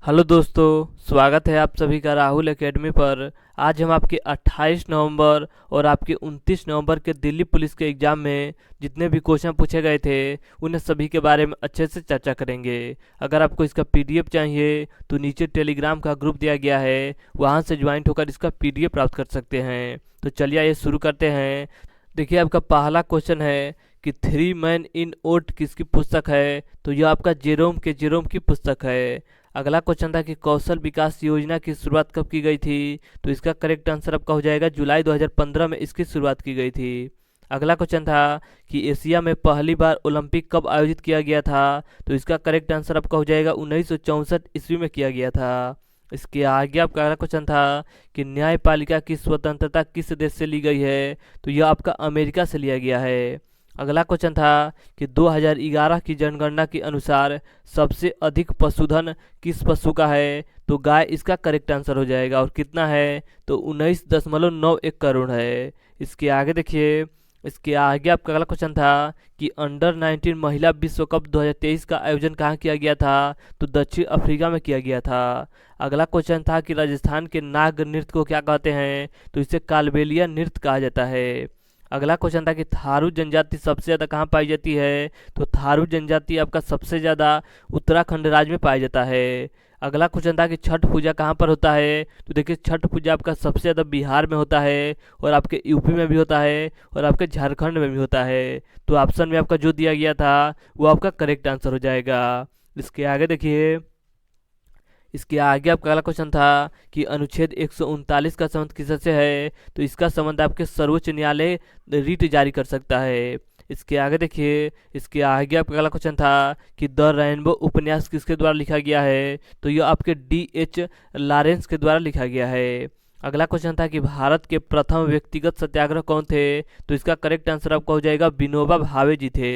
Hello दोस्तों, स्वागत है आप सभी का राहुल एकेडमी पर। आज हम आपके 28 नवंबर और आपके 29 नवंबर के दिल्ली पुलिस के एग्ज़ाम में जितने भी क्वेश्चन पूछे गए थे उन्हें सभी के बारे में अच्छे से चर्चा करेंगे। अगर आपको इसका पीडीएफ चाहिए तो नीचे टेलीग्राम का ग्रुप दिया गया है, वहां से ज्वाइंट होकर इसका पीडीएफ प्राप्त कर सकते हैं। तो चलिए ये शुरू करते हैं। देखिए, आपका पहला क्वेश्चन है कि थ्री मैन इन ओट किसकी पुस्तक है। तो यह आपका जेरोम की पुस्तक है। अगला क्वेश्चन था कि कौशल विकास योजना की शुरुआत कब की गई थी। तो इसका करेक्ट आंसर आपका हो जाएगा जुलाई 2015 में इसकी शुरुआत की गई थी। अगला क्वेश्चन था कि एशिया में पहली बार ओलंपिक कब आयोजित किया गया था। तो इसका करेक्ट आंसर आपका हो जाएगा 1964 ईस्वी में किया गया था। इसके आगे आपका अगला क्वेश्चन था कि न्यायपालिका की स्वतंत्रता किस देश से ली गई है। तो यह आपका अमेरिका से लिया गया है। अगला क्वेश्चन था कि 2011 की जनगणना के अनुसार सबसे अधिक पशुधन किस पशु का है। तो गाय इसका करेक्ट आंसर हो जाएगा। और कितना है तो 19.91 करोड़ है। इसके आगे देखिए, इसके आगे आपका अगला क्वेश्चन था कि अंडर 19 महिला विश्व कप 2023 का आयोजन कहाँ किया गया था। तो दक्षिण अफ्रीका में किया गया था। अगला क्वेश्चन था कि राजस्थान के नाग नृत्य को क्या कहते हैं। तो इसे कालबेलिया नृत्य कहा जाता है। अगला क्वेश्चन था कि थारू जनजाति सबसे ज़्यादा कहाँ पाई जाती है। तो थारू जनजाति आपका सबसे ज़्यादा उत्तराखंड राज्य में पाया जाता है। अगला क्वेश्चन था कि छठ पूजा कहाँ पर होता है। तो देखिए, छठ पूजा आपका सबसे ज़्यादा बिहार में होता है, और आपके यूपी में भी होता है, और आपके झारखंड में भी होता है। तो ऑप्शन में आपका जो दिया गया था वो आपका करेक्ट आंसर हो जाएगा। इसके आगे देखिए, इसके आगे आपका अगला क्वेश्चन था कि अनुच्छेद 139 का संबंध किससे है। तो इसका संबंध आपके सर्वोच्च न्यायालय रीट जारी कर सकता है। इसके आगे देखिए, इसके आगे आपका अगला क्वेश्चन था कि द रेनबो उपन्यास किसके द्वारा लिखा गया है। तो यह आपके D.H. लॉरेंस के द्वारा लिखा गया है। अगला क्वेश्चन था कि भारत के प्रथम व्यक्तिगत सत्याग्रह कौन थे। तो इसका करेक्ट आंसर आपका हो जाएगा विनोबा भावे जी थे।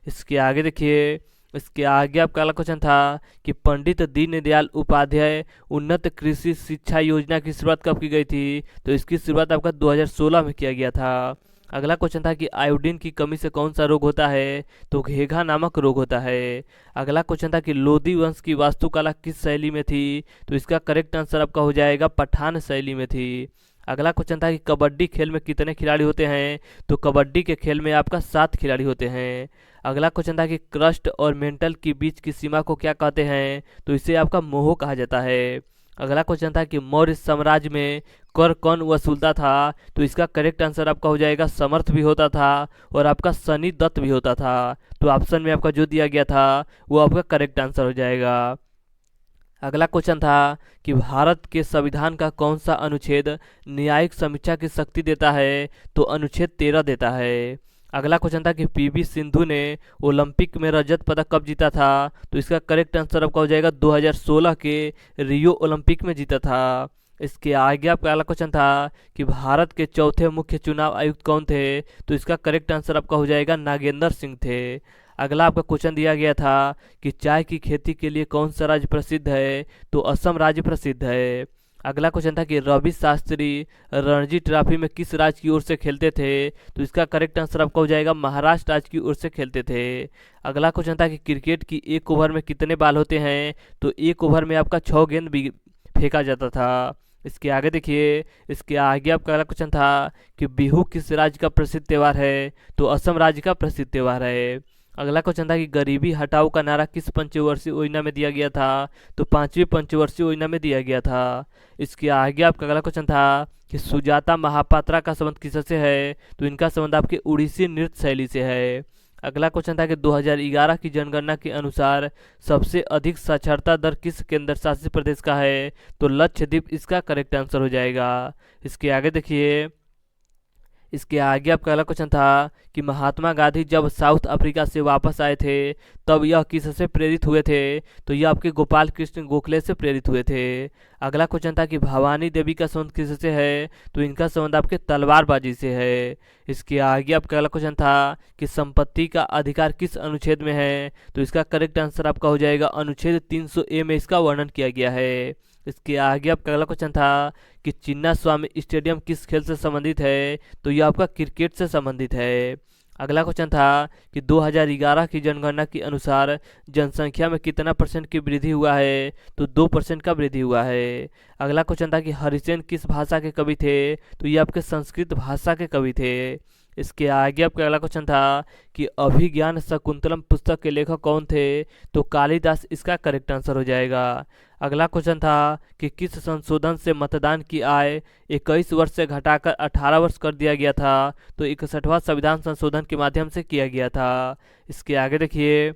इसके आगे देखिए, इसके आगे आपका अगला क्वेश्चन था कि पंडित दीनदयाल उपाध्याय उन्नत कृषि शिक्षा योजना की शुरुआत कब की गई थी। तो इसकी शुरुआत आपका 2016 में किया गया था। अगला क्वेश्चन था कि आयोडीन की कमी से कौन सा रोग होता है। तो घेघा नामक रोग होता है। अगला क्वेश्चन था कि लोदी वंश की वास्तुकला किस शैली में थी। तो इसका करेक्ट आंसर आपका हो जाएगा पठान शैली में थी। अगला क्वेश्चन था कि कबड्डी खेल में कितने खिलाड़ी होते हैं। तो कबड्डी के खेल में आपका 7 खिलाड़ी होते हैं। अगला क्वेश्चन था कि क्रस्ट और मेंटल के बीच की सीमा को क्या कहते हैं। तो इसे आपका मोह कहा जाता है। अगला क्वेश्चन था कि मौर्य साम्राज्य में कर कौन वसूलता था। तो इसका करेक्ट आंसर आपका हो जाएगा समर्थ भी होता था, और आपका सनी दत्त भी होता था। तो ऑप्शन में आपका जो दिया गया था वो आपका करेक्ट आंसर हो जाएगा। अगला क्वेश्चन था कि भारत के संविधान का कौन सा अनुच्छेद न्यायिक समीक्षा की शक्ति देता है। तो अनुच्छेद 13 देता है। अगला क्वेश्चन था कि पीवी सिंधु ने ओलंपिक में रजत पदक कब जीता था। तो इसका करेक्ट आंसर आपका हो जाएगा 2016 के रियो ओलंपिक में जीता था। इसके आगे आपका अगला क्वेश्चन था कि भारत के चौथे मुख्य चुनाव आयुक्त कौन थे। तो इसका करेक्ट आंसर आपका हो जाएगा नागेंद्र सिंह थे। अगला आपका क्वेश्चन दिया गया था कि चाय की खेती के लिए कौन सा राज्य प्रसिद्ध है। तो असम राज्य प्रसिद्ध है। अगला क्वेश्चन था कि रवि शास्त्री रणजी ट्रॉफी में किस राज्य की ओर से खेलते थे। तो इसका करेक्ट आंसर आपका हो जाएगा महाराष्ट्र राज्य की ओर से खेलते थे। अगला क्वेश्चन था कि क्रिकेट की एक ओवर में कितने बाल होते हैं। तो एक ओवर में आपका 6 गेंद भी फेंका जाता था। इसके आगे देखिए, इसके आगे आपका अगला क्वेश्चन था कि बिहू किस राज्य का प्रसिद्ध त्यौहार है। तो असम राज्य का प्रसिद्ध त्यौहार है। अगला क्वेश्चन था कि गरीबी हटाओ का नारा किस पंचवर्षीय योजना में दिया गया था। तो 5वीं पंचवर्षीय योजना में दिया गया था। इसके आगे आपका अगला क्वेश्चन था कि सुजाता महापात्रा का संबंध किससे है। तो इनका संबंध आपके उड़ीसी नृत्य शैली से है। अगला क्वेश्चन था कि 2011 की जनगणना के अनुसार सबसे अधिक साक्षरता दर किस केंद्र शासित प्रदेश का है। तो लक्षद्वीप इसका करेक्ट आंसर हो जाएगा। इसके आगे देखिए, इसके आगे आपका अगला क्वेश्चन था कि महात्मा गांधी जब साउथ अफ्रीका से वापस आए थे तब यह किससे प्रेरित हुए थे। तो यह आपके गोपाल कृष्ण गोखले से प्रेरित हुए थे। अगला क्वेश्चन था कि भवानी देवी का संबंध किससे है। तो इनका संबंध आपके तलवारबाजी से है। इसके आगे आपका अगला क्वेश्चन था कि संपत्ति का अधिकार किस अनुच्छेद में है। तो इसका करेक्ट आंसर आपका हो जाएगा अनुच्छेद 300A में इसका वर्णन किया गया है। इसके आगे आपका अगला क्वेश्चन था कि चिन्ना स्वामी स्टेडियम किस खेल से संबंधित है। तो यह आपका क्रिकेट से संबंधित है। अगला क्वेश्चन था कि 2011 की जनगणना के अनुसार जनसंख्या में कितना परसेंट की वृद्धि हुआ है, तो 2% का वृद्धि हुआ है। अगला क्वेश्चन था कि हरिसेन किस भाषा के कवि थे, तो ये आपके संस्कृत भाषा के कवि थे। इसके आगे आपका अगला क्वेश्चन था कि अभिज्ञान शकुंतलम पुस्तक के लेखक कौन थे, तो कालिदास इसका करेक्ट आंसर हो जाएगा। अगला क्वेश्चन था कि किस संशोधन से मतदान की आय 21 वर्ष से घटाकर 18 वर्ष कर दिया गया था, तो 61वां संविधान संशोधन के माध्यम से किया गया था। इसके आगे देखिए,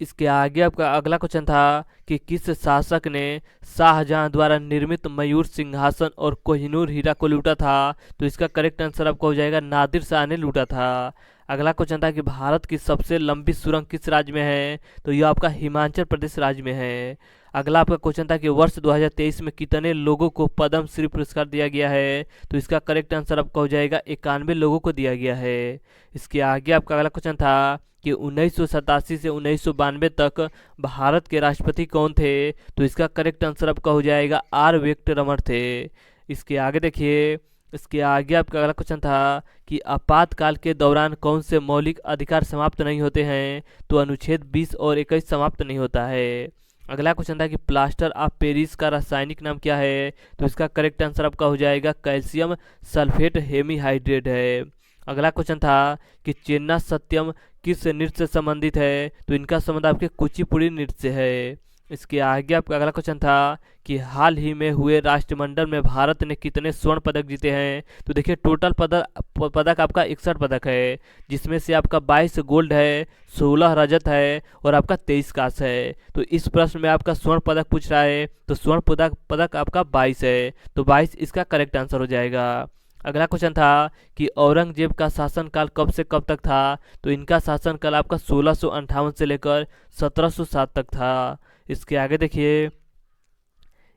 इसके आगे आपका अगला क्वेश्चन था कि किस शासक ने शाहजहां द्वारा निर्मित मयूर सिंहासन और कोहिनूर हीरा को लूटा था, तो इसका करेक्ट आंसर आपका हो जाएगा नादिर शाह ने लूटा था। अगला क्वेश्चन था कि भारत की सबसे लंबी सुरंग किस राज्य में है, तो यह आपका हिमाचल प्रदेश राज्य में है। अगला आपका क्वेश्चन था कि वर्ष 2023 में कितने लोगों को पद्म श्री पुरस्कार दिया गया है, तो इसका करेक्ट आंसर आपका हो जाएगा 91 लोगों को दिया गया है। इसके आगे आपका अगला क्वेश्चन था कि 1987 से 1992 तक भारत के राष्ट्रपति कौन थे, तो इसका करेक्ट आंसर आपका हो जाएगा आर वेंकटरमण थे। इसके आगे देखिए, इसके आगे आपका अगला क्वेश्चन था कि आपातकाल के दौरान कौन से मौलिक अधिकार समाप्त नहीं होते हैं, तो अनुच्छेद 20 और 21 समाप्त नहीं होता है। अगला क्वेश्चन था कि प्लास्टर ऑफ पेरिस का रासायनिक नाम क्या है, तो इसका करेक्ट आंसर आपका हो जाएगा कैल्शियम सल्फेट हेमीहाइड्रेट है। अगला क्वेश्चन था कि चेन्ना सत्यम किस नृत्य से संबंधित है, तो इनका संबंध आपके कुचिपुड़ी नृत्य से है। इसके आगे आपका अगला क्वेश्चन था कि हाल ही में हुए राष्ट्रमंडल में भारत ने कितने स्वर्ण पदक जीते हैं, तो देखिए टोटल पदक आपका 61 पदक है, जिसमें से आपका 22 गोल्ड है, 16 रजत है और आपका 23 कांस्य है। तो इस प्रश्न में आपका स्वर्ण पदक पूछ रहा है, तो स्वर्ण पदक आपका 22 है, तो 22 इसका करेक्ट आंसर हो जाएगा। अगला क्वेश्चन था कि औरंगजेब का शासनकाल कब से कब तक था, तो इनका शासनकाल आपका 1658 से लेकर 1707 तक था। इसके आगे देखिए,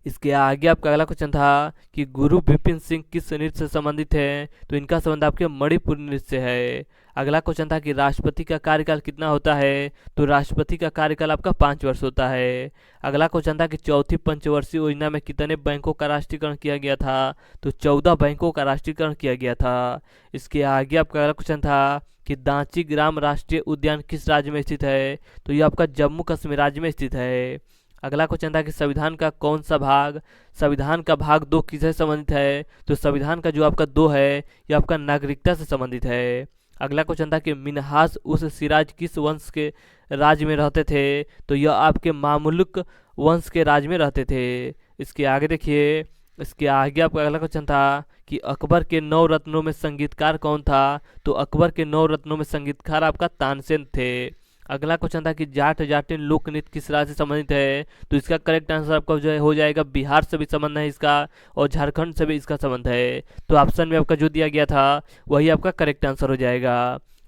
इसके आगे आपका अगला क्वेश्चन था कि गुरु विपिन सिंह किस नृत्य से संबंधित है, तो इनका संबंध आपके मणिपुर नृत्य से है। अगला क्वेश्चन था कि राष्ट्रपति का कार्यकाल कितना होता है, तो राष्ट्रपति का कार्यकाल आपका 5 वर्ष होता है। अगला क्वेश्चन था कि चौथी पंचवर्षीय योजना में कितने बैंकों का राष्ट्रीयकरण किया गया था, तो 14 बैंकों का राष्ट्रीयकरण किया गया था। इसके आगे आपका अगला क्वेश्चन था कि दांची ग्राम राष्ट्रीय उद्यान किस राज्य में स्थित है, तो ये आपका जम्मू कश्मीर राज्य में स्थित है। अगला क्वेश्चन था कि संविधान का कौन सा भाग, संविधान का भाग 2 किससे संबंधित है, तो संविधान का जो आपका 2 है ये आपका नागरिकता से संबंधित है। अगला क्वेश्चन था कि मिन्हाज उस सिराज किस वंश के राज्य में रहते थे, तो यह आपके मामुलुक वंश के राज्य में रहते थे। इसके आगे देखिए, इसके आगे आपका अगला क्वेश्चन था कि अकबर के 9 रत्नों में संगीतकार कौन था, तो अकबर के 9 रत्नों में संगीतकार आपका तानसेन थे। अगला क्वेश्चन था कि जाट जाटिन लोक नृत्य किस राज्य से संबंधित है, तो इसका करेक्ट आंसर आपका जो है हो जाएगा बिहार से भी संबंध है इसका, और झारखंड से भी इसका संबंध है। तो ऑप्शन में आपका जो दिया गया था वही आपका करेक्ट आंसर हो जाएगा।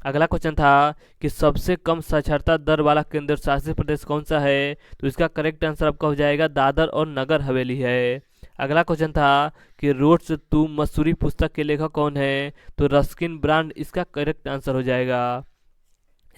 अगला क्वेश्चन था कि सबसे कम साक्षरता दर वाला केंद्र शासित प्रदेश कौन सा है, तो इसका करेक्ट आंसर आपका हो जाएगा दादर और नगर हवेली है। अगला क्वेश्चन था कि रोड्स टू मसूरी पुस्तक के लेखक कौन है, तो रस्किन ब्रांड इसका करेक्ट आंसर हो जाएगा।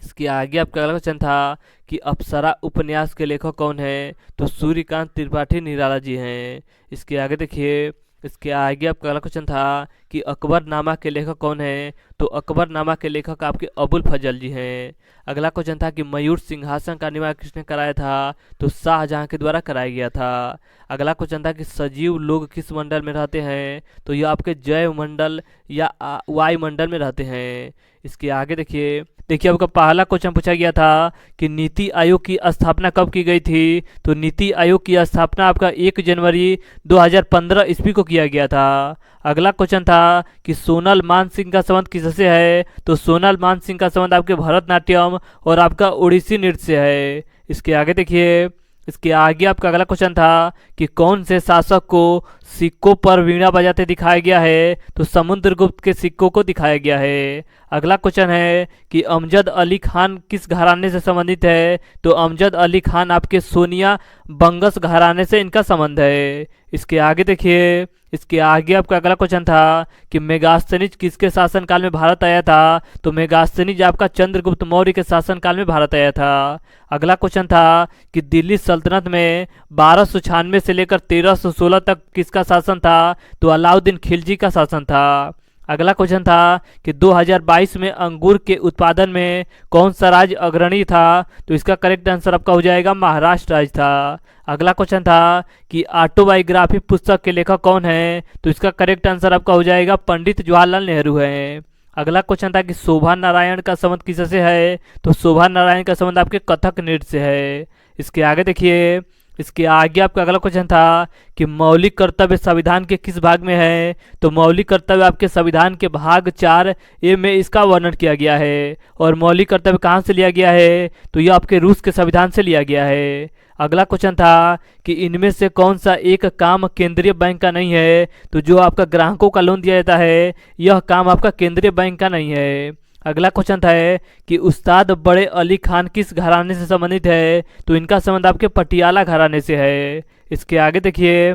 इसके आगे आपका अगला क्वेश्चन था कि अप्सरा उपन्यास के लेखक कौन है, तो सूर्यकांत त्रिपाठी निराला जी हैं। इसके आगे देखिए, इसके आगे आपका अगला क्वेश्चन था कि अकबरनामा के लेखक कौन है, तो अकबरनामा के लेखक आपके अबुल फजल जी हैं। अगला क्वेश्चन था कि मयूर सिंहासन का निर्माण किसने कराया था, तो शाहजहां के द्वारा कराया गया था। अगला क्वेश्चन था कि सजीव लोग किस मंडल में रहते हैं, तो ये आपके जैव मंडल या वायु मंडल में रहते हैं। इसके आगे देखिए आपका पहला क्वेश्चन पूछा गया था कि नीति आयोग की स्थापना कब की गई थी, तो नीति आयोग की स्थापना आपका 1 जनवरी 2015 ईस्वी को किया गया था। अगला क्वेश्चन था कि सोनल मान सिंह का संबंध किससे है, तो सोनल मान सिंह का संबंध आपके भरतनाट्यम और आपका ओडिसी नृत्य से है। इसके आगे देखिए, इसके आगे आपका अगला क्वेश्चन था कि कौन से शासक को सिक्कों पर वीणा बजाते दिखाया गया है, तो समुद्रगुप्त के सिक्कों को दिखाया गया है। अगला क्वेश्चन है कि अमजद अली खान किस घराने से संबंधित है, तो अमजद अली खान आपके सोनिया बंगस घराने से इनका संबंध है। इसके आगे देखिए, इसके आगे आपका अगला क्वेश्चन था कि मेगास्थनीज किसके शासनकाल में भारत आया था, तो मेगास्थनीज आपका चंद्रगुप्त मौर्य के शासनकाल में भारत आया था। अगला क्वेश्चन था कि दिल्ली सल्तनत में 1296 से लेकर 1316 तक किसका शासन था, तो अलाउद्दीन खिलजी का शासन था। अगला क्वेश्चन था कि 2022 में अंगूर के उत्पादन में कौन सा राज्य अग्रणी था? तो इसका करेक्ट आंसर आपका हो जाएगा महाराष्ट्र राज्य था। अगला क्वेश्चन था कि ऑटोबायोग्राफी पुस्तक के लेखक कौन है? तो इसका करेक्ट आंसर आपका हो जाएगा पंडित जवाहरलाल नेहरू है। अगला क्वेश्चन था कि शोभा नारायण का संबंध किससे है? तो शोभा नारायण का संबंध आपके कथक नृत्य से है। इसके आगे देखिए, इसके आगे आपका अगला क्वेश्चन था कि मौलिक कर्तव्य संविधान के किस भाग में है? तो मौलिक कर्तव्य आपके संविधान के भाग 4A में इसका वर्णन किया गया है। और मौलिक कर्तव्य कहाँ से लिया गया है? तो यह आपके रूस के संविधान से लिया गया है। अगला क्वेश्चन था कि इनमें से कौन सा एक काम केंद्रीय बैंक का नहीं है? तो जो आपका ग्राहकों का लोन दिया जाता है, यह काम आपका केंद्रीय बैंक का नहीं है। अगला क्वेश्चन था कि उस्ताद बड़े अली खान किस घराने से संबंधित है? तो इनका संबंध आपके पटियाला घराने से है। इसके आगे देखिए,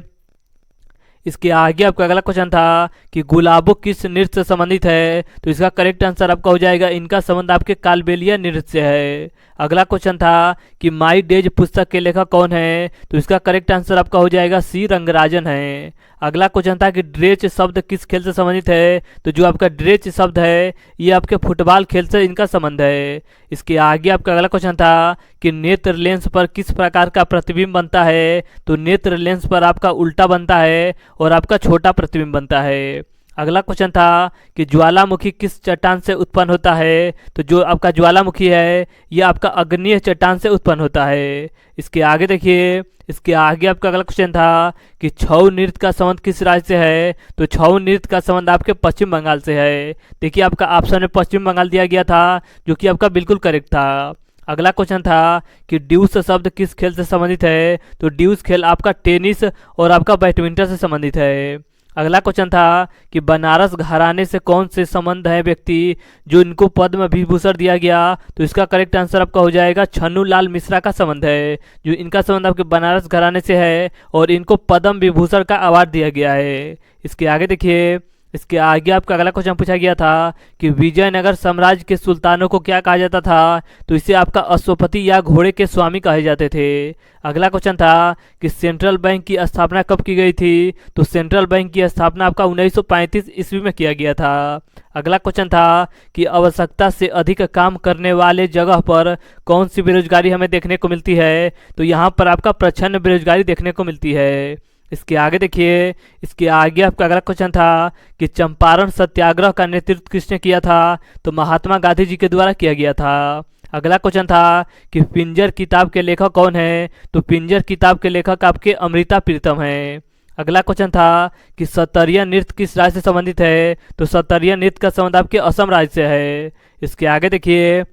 इसके आगे आपका अगला क्वेश्चन था कि गुलाबो किस नृत्य से संबंधित है? तो इसका करेक्ट आंसर आपका हो जाएगा इनका संबंध आपके कालबेलिया नृत्य से है। अगला क्वेश्चन था कि माई डेज पुस्तक के लेखक कौन है? तो इसका करेक्ट आंसर आपका हो जाएगा सी रंगराजन है। अगला क्वेश्चन था कि ड्रेच शब्द किस खेल से संबंधित है? तो जो आपका ड्रेच शब्द है ये आपके फुटबॉल खेल से इनका संबंध है। इसके आगे आपका अगला क्वेश्चन था कि नेत्र लेंस पर किस प्रकार का प्रतिबिंब बनता है? तो नेत्र लेंस पर आपका उल्टा बनता है और आपका छोटा प्रतिबिंब बनता है। अगला क्वेश्चन था कि ज्वालामुखी किस चट्टान से उत्पन्न होता है? तो जो आपका ज्वालामुखी है ये आपका अग्नेय चट्टान से उत्पन्न होता है। इसके आगे देखिए, इसके आगे आपका अगला क्वेश्चन था कि छऊ नृत्य का संबंध किस राज्य से है? तो छऊ नृत्य का संबंध आपके पश्चिम बंगाल से है। देखिए आपका ऑप्शन में पश्चिम बंगाल दिया गया था जो कि आपका बिल्कुल करेक्ट था। अगला क्वेश्चन था कि ड्यूस शब्द किस खेल से संबंधित है? तो ड्यूस खेल आपका टेनिस और आपका बैडमिंटन से संबंधित है। अगला क्वेश्चन था कि बनारस घराने से कौन से संबंध है व्यक्ति जो इनको पद्म विभूषण दिया गया? तो इसका करेक्ट आंसर आपका हो जाएगा छन्नू लाल मिश्रा का संबंध है। जो इनका संबंध आपके बनारस घराने से है और इनको पद्म विभूषण का अवार्ड दिया गया है। इसके आगे देखिए, इसके आगे आपका अगला क्वेश्चन पूछा गया था कि विजयनगर साम्राज्य के सुल्तानों को क्या कहा जाता था? तो इसे आपका अश्वपति या घोड़े के स्वामी कहे जाते थे। अगला क्वेश्चन था कि सेंट्रल बैंक की स्थापना कब की गई थी? तो सेंट्रल बैंक की स्थापना आपका 1935 ईस्वी में किया गया था। अगला क्वेश्चन था कि आवश्यकता से अधिक काम करने वाले जगह पर कौन सी बेरोजगारी हमें देखने को मिलती है? तो यहाँ पर आपका प्रच्छन्न बेरोजगारी देखने को मिलती है। इसके आगे देखिए, इसके आगे आपका अगला क्वेश्चन था कि चंपारण सत्याग्रह का नेतृत्व किसने किया था? तो महात्मा गांधी जी के द्वारा किया गया था। अगला क्वेश्चन था कि पिंजर किताब के लेखक कौन है? तो पिंजर किताब के लेखक आपके अमृता प्रीतम हैं। अगला क्वेश्चन था कि सत्तरिया नृत्य किस राज्य से संबंधित है? तो सत्तरिया नृत्य का संबंध आपके असम राज्य से है। इसके आगे देखिए,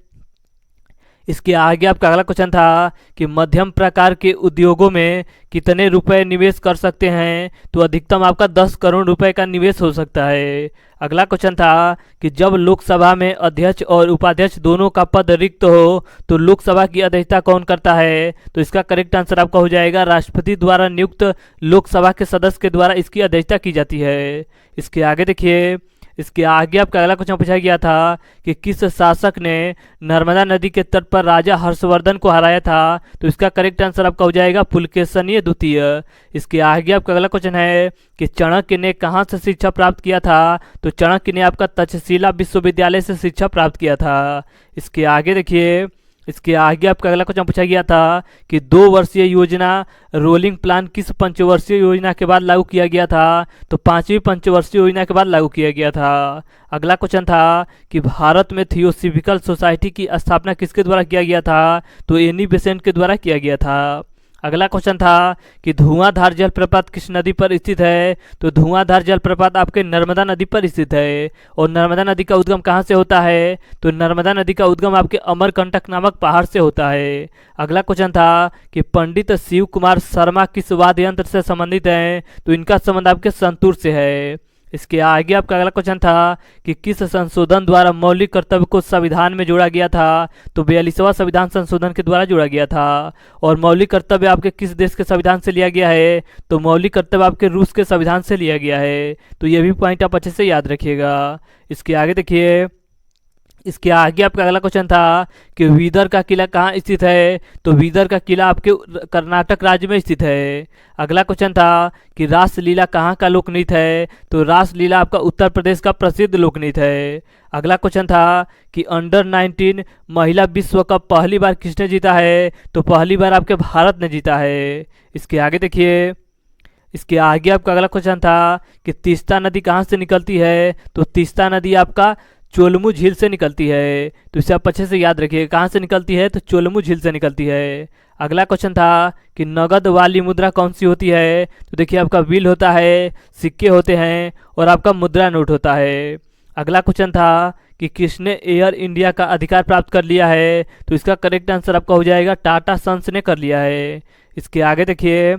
इसके आगे आपका अगला क्वेश्चन था कि मध्यम प्रकार के उद्योगों में कितने रुपए निवेश कर सकते हैं? तो अधिकतम आपका 10 करोड़ रुपए का निवेश हो सकता है। अगला क्वेश्चन था कि जब लोकसभा में अध्यक्ष और उपाध्यक्ष दोनों का पद रिक्त हो तो लोकसभा की अध्यक्षता कौन करता है? तो इसका करेक्ट आंसर आपका हो जाएगा राष्ट्रपति द्वारा नियुक्त लोकसभा के सदस्य के द्वारा इसकी अध्यक्षता की जाती है। इसके आगे देखिए, इसके आगे आपका अगला क्वेश्चन पूछा गया था कि किस शासक ने नर्मदा नदी के तट पर राजा हर्षवर्धन को हराया था? तो इसका करेक्ट आंसर आपका हो जाएगा पुलकेशिनी द्वितीय। इसके आगे आपका अगला क्वेश्चन है कि चाणक्य ने कहाँ से शिक्षा प्राप्त किया था? तो चाणक्य ने आपका तक्षशिला विश्वविद्यालय से शिक्षा प्राप्त किया था। इसके आगे देखिए, इसके आगे आपका अगला क्वेश्चन पूछा गया था कि 2 वर्षीय योजना रोलिंग प्लान किस पंचवर्षीय योजना के बाद लागू किया गया था? तो 5वीं पंचवर्षीय योजना के बाद लागू किया गया था। अगला क्वेश्चन था कि भारत में थियोसॉफिकल सोसाइटी की स्थापना किसके द्वारा किया गया था? तो एनी बेसेंट के द्वारा किया गया था। अगला क्वेश्चन था कि धुआंधार जलप्रपात किस नदी पर स्थित है? तो धुआंधार जलप्रपात आपके नर्मदा नदी पर स्थित है। और नर्मदा नदी का उद्गम कहाँ से होता है? तो नर्मदा नदी का उद्गम आपके अमरकंटक नामक पहाड़ से होता है। अगला क्वेश्चन था कि पंडित शिव कुमार शर्मा किस वाद्य यंत्र से संबंधित हैं? तो इनका संबंध आपके संतूर से है। इसके आगे आपका अगला क्वेश्चन था कि किस संशोधन द्वारा मौलिक कर्तव्य को संविधान में जोड़ा गया था? तो 42वां संविधान संशोधन के द्वारा जोड़ा गया था। और मौलिक कर्तव्य आपके किस देश के संविधान से लिया गया है? तो मौलिक कर्तव्य आपके रूस के संविधान से लिया गया है। तो ये भी पॉइंट आप अच्छे से याद रखिएगा। इसके आगे देखिए, इसके आगे आपका अगला क्वेश्चन था कि बीदर का किला कहाँ स्थित है। तो बीदर का किला आपके कर्नाटक राज्य में स्थित है। अगला क्वेश्चन था कि रासलीला कहाँ का लोकनृत्य है। तो रासलीला आपका उत्तर प्रदेश का प्रसिद्ध लोकनृत्य है। अगला क्वेश्चन था कि अंडर 19 महिला विश्व कप पहली बार किसने जीता है। तो पहली बार आपके भारत ने जीता है। इसके आगे देखिए, इसके आगे आपका अगला क्वेश्चन था कि तीस्ता नदी कहाँ से निकलती है। तो तीस्ता नदी आपका चोलमू झील से निकलती है। तो इसे आप अच्छे से याद रखिए, कहाँ से निकलती है। तो चोलमू झील से निकलती है। अगला क्वेश्चन था कि नगद वाली मुद्रा कौन सी होती है। तो देखिए, आपका बिल होता है, सिक्के होते हैं और आपका मुद्रा नोट होता है। अगला क्वेश्चन था कि किसने एयर इंडिया का अधिकार प्राप्त कर लिया है। तो इसका करेक्ट आंसर आपका हो जाएगा टाटा सन्स ने कर लिया है। इसके आगे देखिए,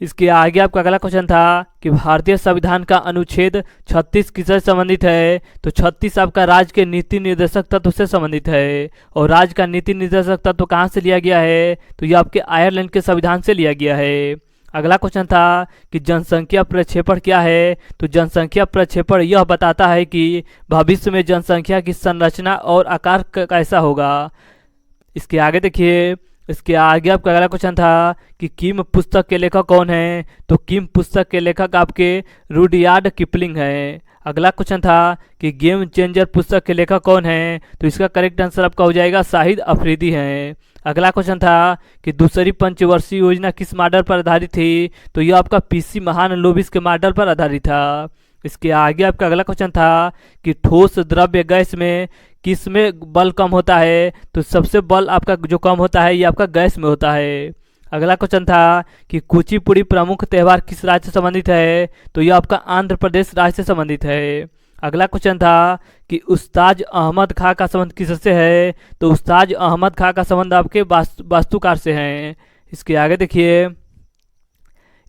इसके आगे आपका अगला क्वेश्चन था कि भारतीय संविधान का अनुच्छेद 36 किससे संबंधित है। तो 36 आपका राज्य के नीति निर्देशक तत्व से संबंधित है। और राज्य का नीति निर्देशक तत्व कहाँ से लिया गया है। तो ये आपके आयरलैंड के संविधान से लिया गया है। अगला क्वेश्चन था कि जनसंख्या प्रक्षेपण क्या है। तो जनसंख्या प्रक्षेपण यह बताता है कि भविष्य में जनसंख्या की संरचना और आकार कैसा होगा। इसके आगे देखिए, इसके आगे आपका अगला क्वेश्चन था कि किम पुस्तक के लेखक कौन है। तो किम पुस्तक के लेखक आपके रुडयार्ड किपलिंग हैं। अगला क्वेश्चन था कि गेम चेंजर पुस्तक के लेखक कौन है। तो इसका करेक्ट आंसर आपका हो जाएगा शाहिद अफरीदी हैं। अगला क्वेश्चन था कि दूसरी पंचवर्षीय योजना किस मॉडल पर आधारित थी। तो यह आपका पीसी महालनोबिस के मॉडल पर आधारित था। इसके आगे आपका अगला क्वेश्चन था कि ठोस द्रव्य गैस में किस में बल कम होता है। तो सबसे बल आपका जो कम होता है ये आपका गैस में होता है। अगला क्वेश्चन था कि कुचिपुड़ी प्रमुख त्यौहार किस राज्य से संबंधित है। तो यह आपका आंध्र प्रदेश राज्य से संबंधित है। अगला क्वेश्चन था कि उस्ताद अहमद खां का संबंध किससे है। तो उस्ताद अहमद खां का संबंध आपके वास्तुकार से है। इसके आगे देखिए,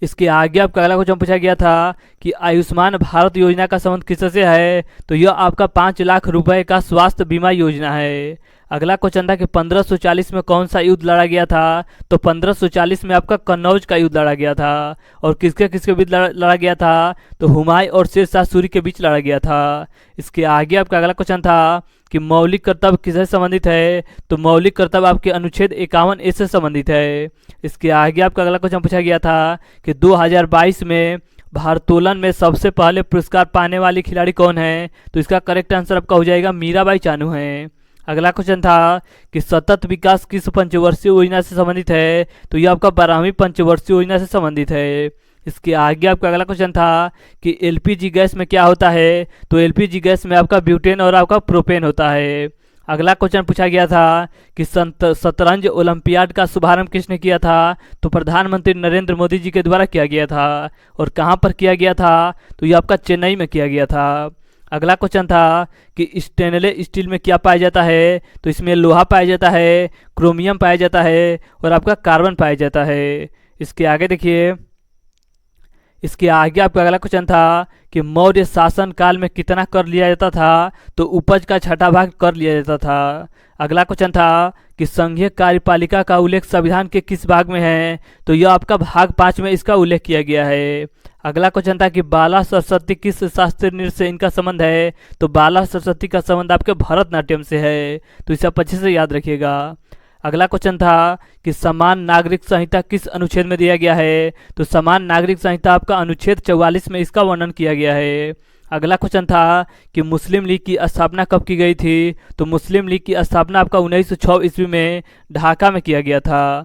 इसके आगे आपका अगला क्वेश्चन पूछा गया था कि आयुष्मान भारत योजना का संबंध किससे है। तो यह आपका 5 लाख रुपए का स्वास्थ्य बीमा योजना है। अगला क्वेश्चन था कि 1540 में कौन सा युद्ध लड़ा गया था। तो 1540 में आपका कन्नौज का युद्ध लड़ा गया था। और किसके किसके बीच लड़ा गया था। तो हुमायूं और शेरशाह सूरी के बीच लड़ा गया था। इसके आगे आपका अगला क्वेश्चन था कि मौलिक कर्तव्य किससे संबंधित है। तो मौलिक कर्तव्य आपके अनुच्छेद 51A से संबंधित है। इसके आगे आपका अगला क्वेश्चन पूछा गया था कि 2022 में भारोत्तोलन में सबसे पहले पुरस्कार पाने वाली खिलाड़ी कौन है। तो इसका करेक्ट आंसर आपका हो जाएगा मीराबाई चानू हैं। अगला क्वेश्चन था कि सतत विकास किस पंचवर्षीय योजना से संबंधित है। तो यह आपका 12वीं पंचवर्षीय योजना से संबंधित है। इसके आगे आपका अगला क्वेश्चन था कि एलपीजी गैस में क्या होता है। तो एलपीजी गैस में आपका ब्यूटेन और आपका प्रोपेन होता है। अगला क्वेश्चन पूछा गया था कि शतरंज ओलंपियाड का शुभारंभ किसने किया था। तो प्रधानमंत्री नरेंद्र मोदी जी के द्वारा किया गया था। और कहाँ पर किया गया था। तो ये आपका चेन्नई में किया गया था। अगला क्वेश्चन था कि स्टेनलेस स्टील में क्या पाया जाता है। तो इसमें लोहा पाया जाता है, क्रोमियम पाया जाता है और आपका कार्बन पाया जाता है। इसके आगे देखिए, इसके आगे आपका अगला क्वेश्चन था कि मौर्य शासन काल में कितना कर लिया जाता था। तो उपज का 6ठा भाग कर लिया जाता था। अगला क्वेश्चन था कि संघीय कार्यपालिका का उल्लेख संविधान के किस भाग में है। तो यह आपका भाग 5 में इसका उल्लेख किया गया है। अगला क्वेश्चन था कि बाला सरस्वती किस शास्त्रीय नृत्य से इनका संबंध है। तो बाला सरस्वती का संबंध आपके भरतनाट्यम से है। तो इसे आप अच्छे से याद रखिएगा। अगला क्वेश्चन था कि समान नागरिक संहिता किस अनुच्छेद में दिया गया है। तो समान नागरिक संहिता आपका अनुच्छेद 44 में इसका वर्णन किया गया है। अगला क्वेश्चन था कि मुस्लिम लीग की स्थापना कब की गई थी। तो मुस्लिम लीग की स्थापना आपका 1906 ईस्वी में ढाका में किया गया था।